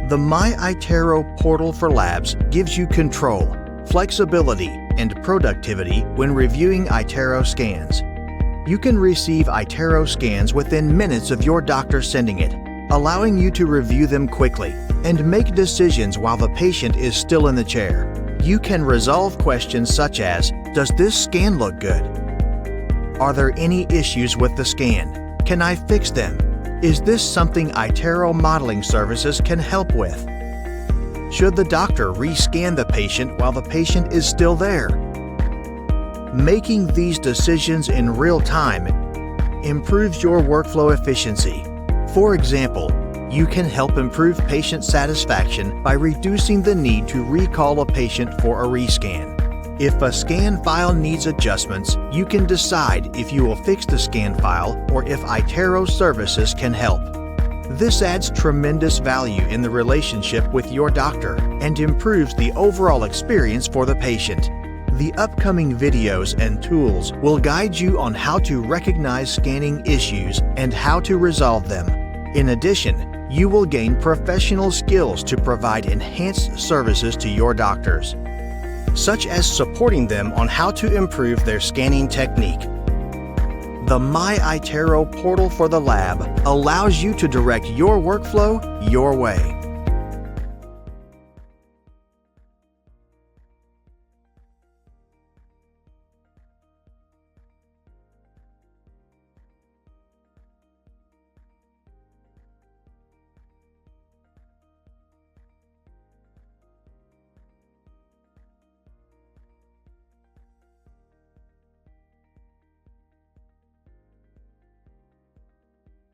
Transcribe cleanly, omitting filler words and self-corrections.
The MyiTero portal for labs gives you control, flexibility, and productivity when reviewing iTero scans. You can receive iTero scans within minutes of your doctor sending it, allowing you to review them quickly and make decisions while the patient is still in the chair. You can resolve questions such as, does this scan look good? Are there any issues with the scan? Can I fix them? Is this something iTero modeling services can help with? Should the doctor rescan the patient while the patient is still there? Making these decisions in real time improves your workflow efficiency. For example, you can help improve patient satisfaction by reducing the need to recall a patient for a rescan. If a scan file needs adjustments, you can decide if you will fix the scan file or if iTero services can help. This adds tremendous value in the relationship with your doctor and improves the overall experience for the patient. The upcoming videos and tools will guide you on how to recognize scanning issues and how to resolve them. In addition, you will gain professional skills to provide enhanced services to your doctors, such as supporting them on how to improve their scanning technique. The MyiTero portal for the lab allows you to direct your workflow your way.